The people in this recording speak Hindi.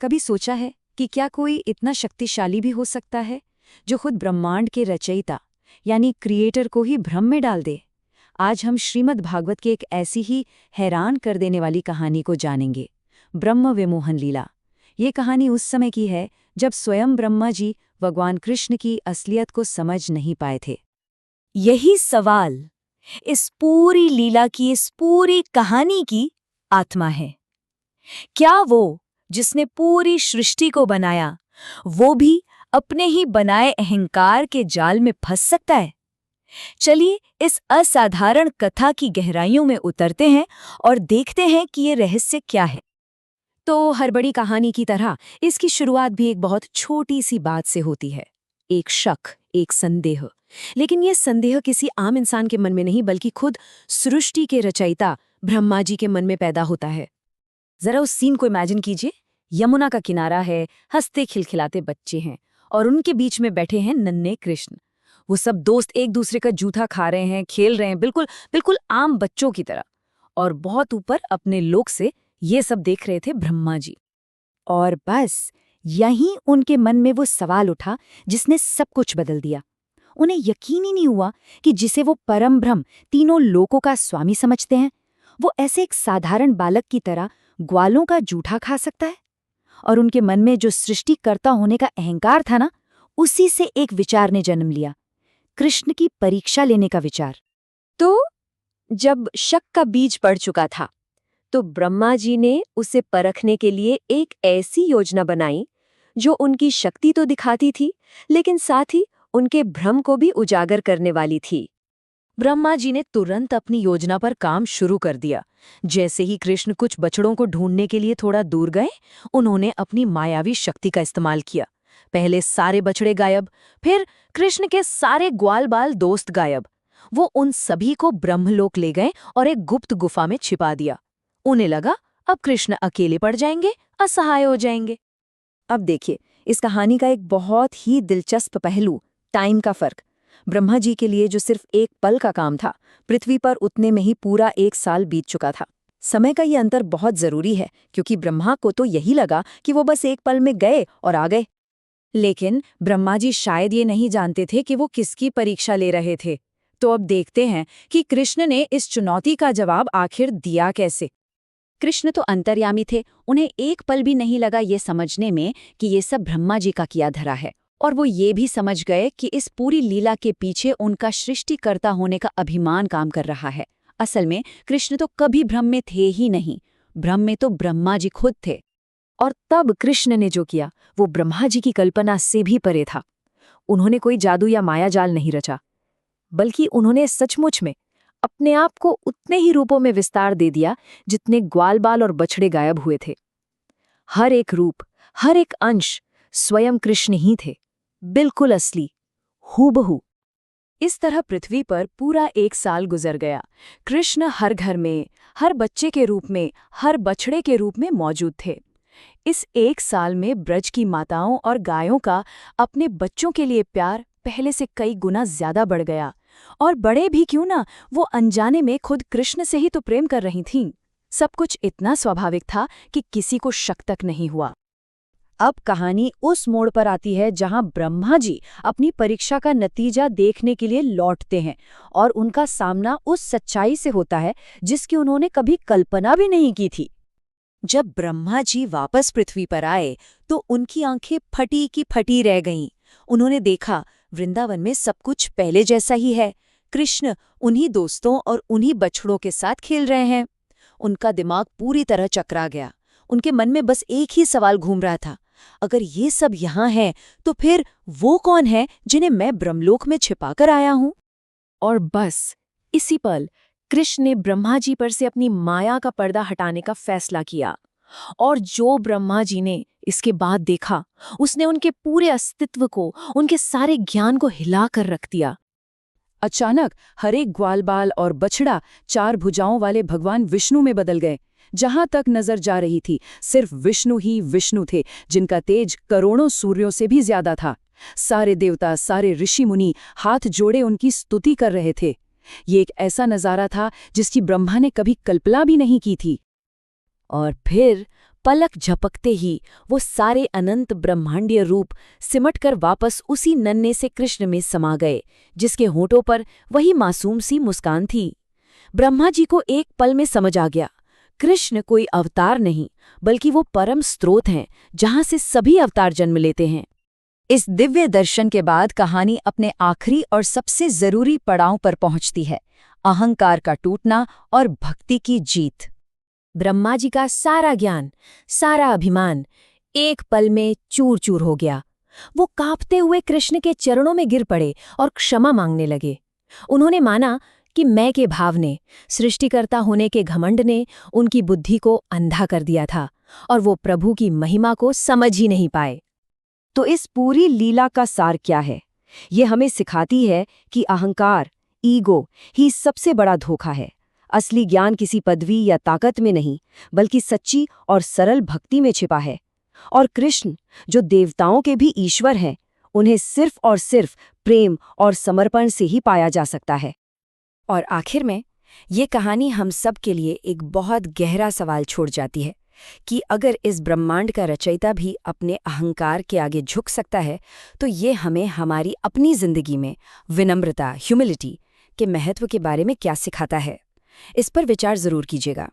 कभी सोचा है कि क्या कोई इतना शक्तिशाली भी हो सकता है जो खुद ब्रह्मांड के रचयिता यानी क्रिएटर को ही भ्रम में डाल दे? आज हम श्रीमद् भागवत की एक ऐसी ही हैरान कर देने वाली कहानी को जानेंगे, ब्रह्म विमोहन लीला। ये कहानी उस समय की है जब स्वयं ब्रह्मा जी भगवान कृष्ण की असलियत को समझ नहीं पाए थे। यही सवाल इस पूरी लीला की, इस पूरी कहानी की आत्मा है। क्या वो जिसने पूरी सृष्टि को बनाया, वो भी अपने ही बनाए अहंकार के जाल में फंस सकता है? चलिए इस असाधारण कथा की गहराइयों में उतरते हैं और देखते हैं कि ये रहस्य क्या है। तो हर बड़ी कहानी की तरह इसकी शुरुआत भी एक बहुत छोटी सी बात से होती है, एक शक, एक संदेह। लेकिन यह संदेह किसी आम इंसान के मन में नहीं, बल्कि खुद सृष्टि के रचयिता ब्रह्मा जी के मन में पैदा होता है। जरा उस सीन को इमेजिन कीजिए। यमुना का किनारा है, हंसते खिलखिलाते बच्चे हैं और उनके बीच में बैठे हैं नन्हे कृष्ण। वो सब दोस्त एक दूसरे का जूठा खा रहे हैं, खेल रहे हैं, बिल्कुल बिल्कुल आम बच्चों की तरह। और बहुत ऊपर अपने लोक से ये सब देख रहे थे ब्रह्मा जी। और बस यहीं उनके मन में वो सवाल उठा जिसने सब कुछ बदल दिया। उन्हें यकीन ही नहीं हुआ कि जिसे वो परम ब्रह्म, तीनों लोकों का स्वामी समझते हैं, वो ऐसे एक साधारण बालक की तरह ग्वालों का जूठा खा सकता है। और उनके मन में जो सृष्टिकर्ता होने का अहंकार था ना, उसी से एक विचार ने जन्म लिया, कृष्ण की परीक्षा लेने का विचार। तो जब शक का बीज पड़ चुका था, तो ब्रह्मा जी ने उसे परखने के लिए एक ऐसी योजना बनाई जो उनकी शक्ति तो दिखाती थी, लेकिन साथ ही उनके भ्रम को भी उजागर करने वाली थी। ब्रह्मा जी ने तुरंत अपनी योजना पर काम शुरू कर दिया। जैसे ही कृष्ण कुछ बछड़ों को ढूंढने के लिए थोड़ा दूर गए, उन्होंने अपनी मायावी शक्ति का इस्तेमाल किया। पहले सारे बछड़े गायब, फिर कृष्ण के सारे ग्वाल बाल दोस्त गायब। वो उन सभी को ब्रह्मलोक ले गए और एक गुप्त गुफा में छिपा दिया। उन्हें लगा अब कृष्ण अकेले पड़ जाएंगे, असहाय हो जाएंगे। अब देखिए, इस कहानी का एक बहुत ही दिलचस्प पहलू, टाइम का फर्क। ब्रह्मा जी के लिए जो सिर्फ एक पल का काम था, पृथ्वी पर उतने में ही पूरा 1 साल बीत चुका था। समय का ये अंतर बहुत जरूरी है, क्योंकि ब्रह्मा को तो यही लगा कि वो बस एक पल में गए और आ गए। लेकिन ब्रह्मा जी शायद ये नहीं जानते थे कि वो किसकी परीक्षा ले रहे थे। तो अब देखते हैं कि कृष्ण ने इस चुनौती का जवाब आखिर दिया कैसे। कृष्ण तो अंतर्यामी थे, उन्हें एक पल भी नहीं लगा ये समझने में कि ये सब ब्रह्मा जी का किया धरा है। और वो ये भी समझ गए कि इस पूरी लीला के पीछे उनका सृष्टिकर्ता होने का अभिमान काम कर रहा है। असल में कृष्ण तो कभी भ्रम में थे ही नहीं, भ्रम में तो ब्रह्मा जी खुद थे। और तब कृष्ण ने जो किया वो ब्रह्मा जी की कल्पना से भी परे था। उन्होंने कोई जादू या मायाजाल नहीं रचा, बल्कि उन्होंने सचमुच में अपने आप को उतने ही रूपों में विस्तार दे दिया जितने ग्वाल बाल और बछड़े गायब हुए थे। हर एक रूप, हर एक अंश स्वयं कृष्ण ही थे, बिल्कुल असली, हूबहू। इस तरह पृथ्वी पर पूरा 1 साल गुजर गया। कृष्ण हर घर में, हर बच्चे के रूप में, हर बछड़े के रूप में मौजूद थे। इस 1 साल में ब्रज की माताओं और गायों का अपने बच्चों के लिए प्यार पहले से कई गुना ज्यादा बढ़ गया। और बड़े भी क्यों ना, वो अनजाने में खुद कृष्ण से ही तो प्रेम कर रही थीं। सब कुछ इतना स्वाभाविक था कि किसी को शक तक नहीं हुआ। अब कहानी उस मोड़ पर आती है जहां ब्रह्मा जी अपनी परीक्षा का नतीजा देखने के लिए लौटते हैं, और उनका सामना उस सच्चाई से होता है जिसकी उन्होंने कभी कल्पना भी नहीं की थी। जब ब्रह्मा जी वापस पृथ्वी पर आए तो उनकी आंखें फटी की फटी रह गईं। उन्होंने देखा वृंदावन में सब कुछ पहले जैसा ही है। कृष्ण उन्हीं दोस्तों और उन्हीं बछड़ों के साथ खेल रहे हैं। उनका दिमाग पूरी तरह चकरा गया। उनके मन में बस एक ही सवाल घूम रहा था, अगर ये सब यहाँ है तो फिर वो कौन है जिन्हें मैं ब्रह्मलोक में छिपाकर आया हूँ? और बस इसी पल कृष्ण ने ब्रह्मा जी पर से अपनी माया का पर्दा हटाने का फैसला किया। और जो ब्रह्मा जी ने इसके बाद देखा, उसने उनके पूरे अस्तित्व को, उनके सारे ज्ञान को हिला कर रख दिया। अचानक हर एक ग्वालबाल और बछड़ा 4 भुजाओं वाले भगवान विष्णु में बदल गए। जहां तक नजर जा रही थी सिर्फ विष्णु ही विष्णु थे, जिनका तेज करोड़ों सूर्यों से भी ज्यादा था। सारे देवता, सारे ऋषि मुनि हाथ जोड़े उनकी स्तुति कर रहे थे। ये एक ऐसा नजारा था जिसकी ब्रह्मा ने कभी कल्पना भी नहीं की थी। और फिर पलक झपकते ही वो सारे अनंत ब्रह्मांडीय रूप सिमटकर वापस उसी नन्हे से कृष्ण में समा गए, जिसके होठों पर वही मासूम सी मुस्कान थी। ब्रह्मा जी को एक पल में समझ आ गया, कृष्ण कोई अवतार नहीं, बल्कि वो परम स्रोत हैं, जहां से सभी अवतार जन्म लेते हैं। इस दिव्य दर्शन के बाद कहानी अपने आखिरी और सबसे जरूरी पड़ाव पर पहुंचती है, अहंकार का टूटना और भक्ति की जीत। ब्रह्मा जी का सारा ज्ञान, सारा अभिमान एक पल में चूर चूर हो गया। वो कांपते हुए कृष्ण के चरणों में गिर पड़े और क्षमा मांगने लगे। उन्होंने माना कि मैं के भाव ने, सृष्टिकर्ता होने के घमंड ने उनकी बुद्धि को अंधा कर दिया था और वो प्रभु की महिमा को समझ ही नहीं पाए। तो इस पूरी लीला का सार क्या है? ये हमें सिखाती है कि अहंकार, ईगो ही सबसे बड़ा धोखा है। असली ज्ञान किसी पदवी या ताकत में नहीं, बल्कि सच्ची और सरल भक्ति में छिपा है। और कृष्ण, जो देवताओं के भी ईश्वर हैं, उन्हें सिर्फ और सिर्फ प्रेम और समर्पण से ही पाया जा सकता है। और आखिर में ये कहानी हम सब के लिए एक बहुत गहरा सवाल छोड़ जाती है कि अगर इस ब्रह्मांड का रचयिता भी अपने अहंकार के आगे झुक सकता है, तो ये हमें हमारी अपनी जिंदगी में विनम्रता, ह्यूमिलिटी के महत्व के बारे में क्या सिखाता है। इस पर विचार जरूर कीजिएगा।